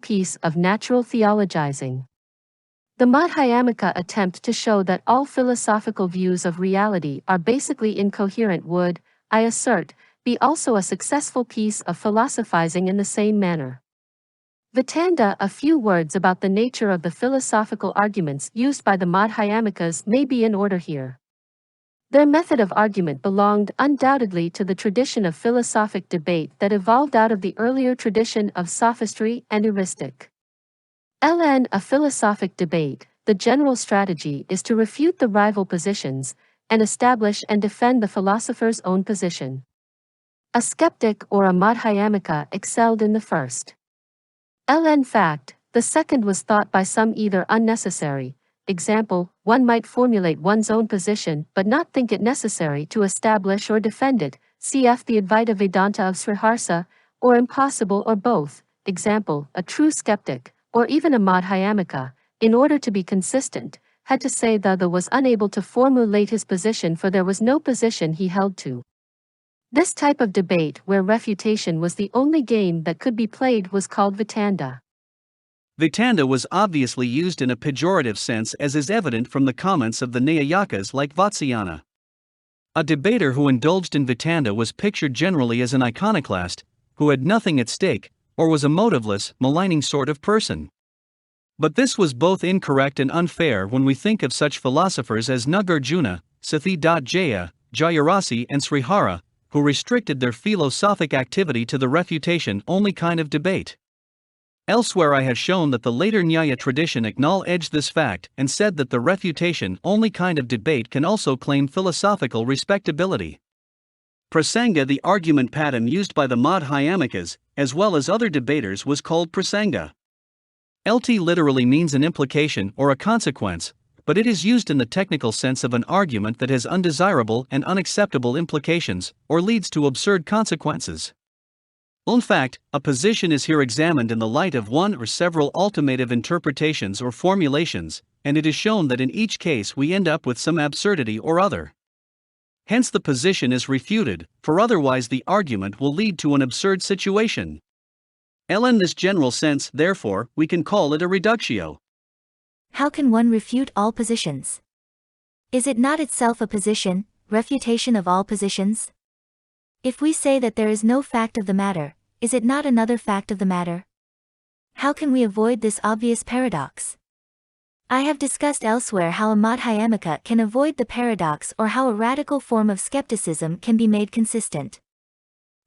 piece of natural theologizing. The Madhyamika attempt to show that all philosophical views of reality are basically incoherent would, I assert, be also a successful piece of philosophizing in the same manner. VITANDA. A few words about the nature of the philosophical arguments used by the Madhyamikas may be in order here. Their method of argument belonged undoubtedly to the tradition of philosophic debate that evolved out of the earlier tradition of sophistry and eristic. A philosophic debate, the general strategy is to refute the rival positions, and establish and defend the philosopher's own position. A sceptic or a Madhyamika excelled in the first. Fact, the second was thought by some either unnecessary. Example, one might formulate one's own position but not think it necessary to establish or defend it, cf. the Advaita Vedanta of Sriharsa, or impossible or both. Example, a true skeptic, or even a Madhyamika, in order to be consistent, had to say that the was unable to formulate his position for there was no position he held to. This type of debate where refutation was the only game that could be played was called VITANDA. VITANDA was obviously used in a pejorative sense, as is evident from the comments of the Nagarjunas like Vatsyayana. A debater who indulged in VITANDA was pictured generally as an iconoclast, who had nothing at stake, or was a motiveless, maligning sort of person. But this was both incorrect and unfair when we think of such philosophers as Nagarjuna, Sathi.Jaya, Jayarasi and Srihara, who restricted their philosophic activity to the refutation-only kind of debate. Elsewhere I have shown that the later Nyaya tradition acknowledged this fact and said that the refutation-only kind of debate can also claim philosophical respectability. Prasanga, the argument pattern used by the Madhyamikas, as well as other debaters, was called prasanga. Literally means an implication or a consequence, but it is used in the technical sense of an argument that has undesirable and unacceptable implications, or leads to absurd consequences. In fact, a position is here examined in the light of one or several alternative interpretations or formulations, and it is shown that in each case we end up with some absurdity or other. Hence the position is refuted, for otherwise the argument will lead to an absurd situation. In this general sense, therefore, we can call it a reductio. How can one refute all positions? Is it not itself a position, refutation of all positions? If we say that there is no fact of the matter, is it not another fact of the matter? How can we avoid this obvious paradox? I have discussed elsewhere how a Madhyamika can avoid the paradox or how a radical form of skepticism can be made consistent.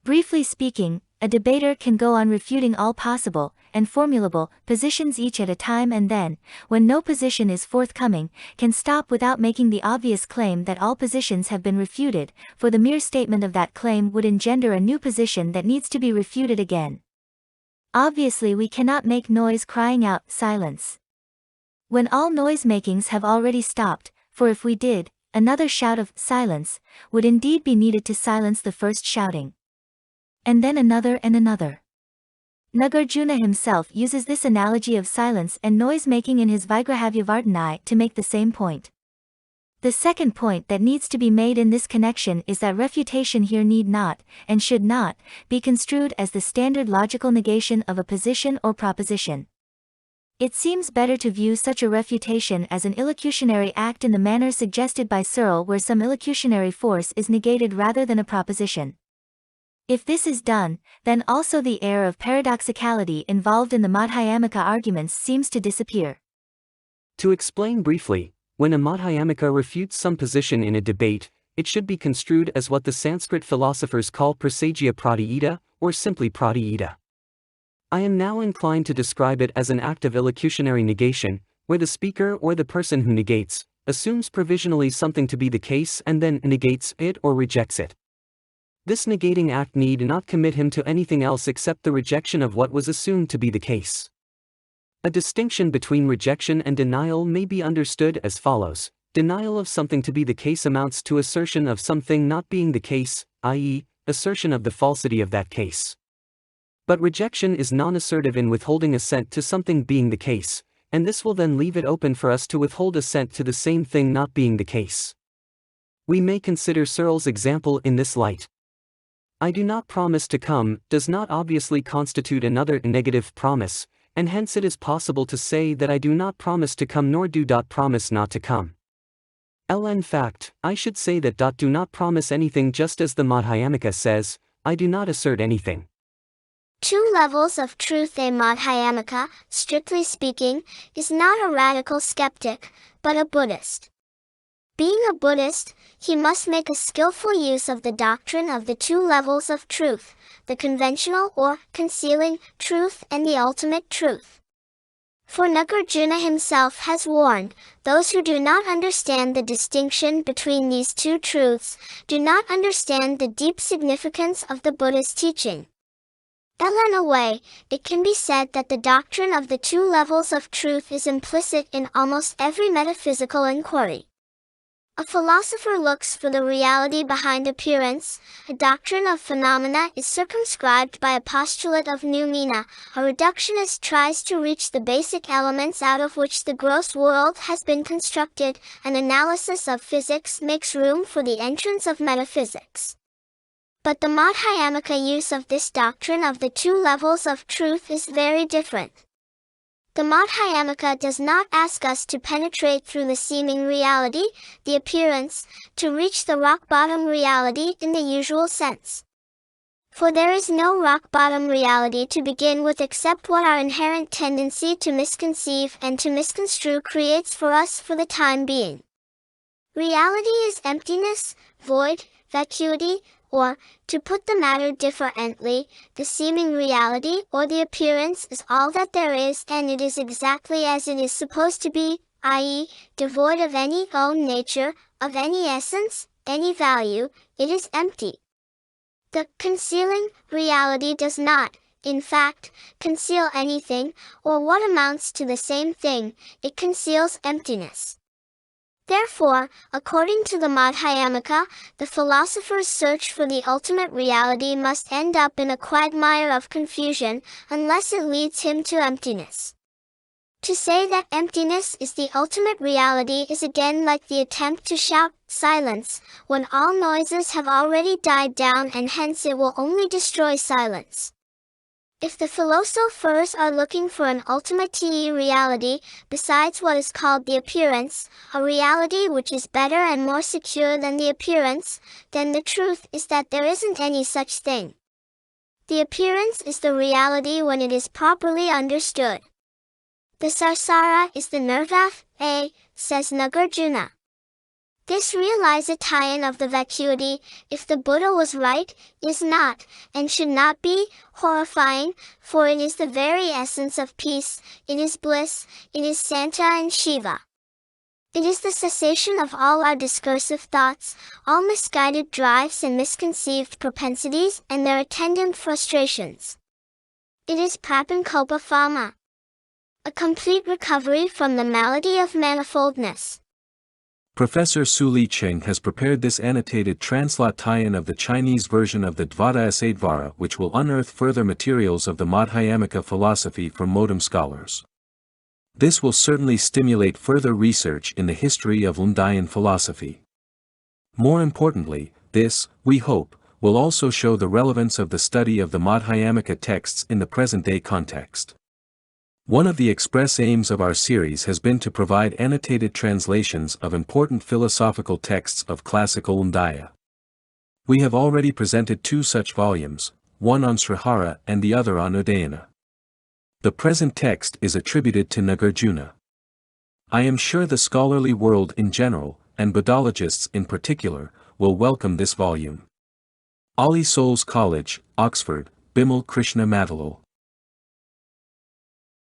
Briefly speaking, a debater can go on refuting all possible and formulable positions each at a time, and then, when no position is forthcoming, can stop without making the obvious claim that all positions have been refuted, for the mere statement of that claim would engender a new position that needs to be refuted again. Obviously we cannot make noise crying out, "Silence!" when all noise-makings have already stopped, for if we did, another shout of "Silence!" would indeed be needed to silence the first shouting. And then another and another. Nagarjuna himself uses this analogy of silence and noise-making in his Vigrahavyavartanai to make the same point. The second point that needs to be made in this connection is that refutation here need not, and should not, be construed as the standard logical negation of a position or proposition. It seems better to view such a refutation as an illocutionary act in the manner suggested by Searle, where some illocutionary force is negated rather than a proposition. If this is done, then also the air of paradoxicality involved in the Madhyamika arguments seems to disappear. To explain briefly, when a Madhyamika refutes some position in a debate, it should be construed as what the Sanskrit philosophers call prasagya pratiyita, or simply pratiyita. I am now inclined to describe it as an act of illocutionary negation, where the speaker or the person who negates, assumes provisionally something to be the case and then negates it or rejects it. This negating act need not commit him to anything else except the rejection of what was assumed to be the case. A distinction between rejection and denial may be understood as follows. Denial of something to be the case amounts to assertion of something not being the case, i.e., assertion of the falsity of that case. But rejection is non-assertive in withholding assent to something being the case, and this will then leave it open for us to withhold assent to the same thing not being the case. We may consider Searle's example in this light. "I do not promise to come" does not obviously constitute another negative promise, and hence it is possible to say that I do not promise to come nor do promise not to come. In fact, I should say that do not promise anything, just as the Madhyamika says, I do not assert anything. Two levels of truth. A Madhyamika, strictly speaking, is not a radical skeptic, but a Buddhist. Being a Buddhist, he must make a skillful use of the doctrine of the two levels of truth, the conventional or concealing truth and the ultimate truth. For Nagarjuna himself has warned, those who do not understand the distinction between these two truths, do not understand the deep significance of the Buddha's teaching. In a way, it can be said that the doctrine of the two levels of truth is implicit in almost every metaphysical inquiry. A philosopher looks for the reality behind appearance. A doctrine of phenomena is circumscribed by a postulate of noumena. A reductionist tries to reach the basic elements out of which the gross world has been constructed. An analysis of physics makes room for the entrance of metaphysics. But the Madhyamika use of this doctrine of the two levels of truth is very different. The Madhyamika does not ask us to penetrate through the seeming reality, the appearance, to reach the rock-bottom reality in the usual sense. For there is no rock-bottom reality to begin with except what our inherent tendency to misconceive and to misconstrue creates for us for the time being. Reality is emptiness, void, vacuity, or, to put the matter differently, the seeming reality or the appearance is all that there is, and it is exactly as it is supposed to be, i.e., devoid of any own nature, of any essence, any value. It is empty. The concealing reality does not, in fact, conceal anything, or what amounts to the same thing. It conceals emptiness. Therefore, according to the Madhyamika, the philosopher's search for the ultimate reality must end up in a quagmire of confusion, unless it leads him to emptiness. To say that emptiness is the ultimate reality is again like the attempt to shout, silence, when all noises have already died down, and hence it will only destroy silence. If the philosophers are looking for an ultimate reality, besides what is called the appearance, a reality which is better and more secure than the appearance, then the truth is that there isn't any such thing. The appearance is the reality when it is properly understood. The sarsara is the nirvatha, says Nagarjuna. This realization of the vacuity, if the Buddha was right, is not, and should not be, horrifying, for it is the very essence of peace, it is bliss, it is Santa and Shiva. It is the cessation of all our discursive thoughts, all misguided drives and misconceived propensities and their attendant frustrations. It is prapankopa, a complete recovery from the malady of manifoldness. Professor Hsueh-li Cheng has prepared this annotated translation of the Chinese version of the Advaita, which will unearth further materials of the Madhyamika philosophy from modern scholars. This will certainly stimulate further research in the history of Lundayan philosophy. More importantly, this, we hope, will also show the relevance of the study of the Madhyamika texts in the present-day context. One of the express aims of our series has been to provide annotated translations of important philosophical texts of classical Undaya. We have already presented two such volumes, one on Sriharsa and the other on Udayana. The present text is attributed to Nagarjuna. I am sure the scholarly world in general, and Buddhologists in particular, will welcome this volume. All Souls College, Oxford, Bimal Krishna Madhalal.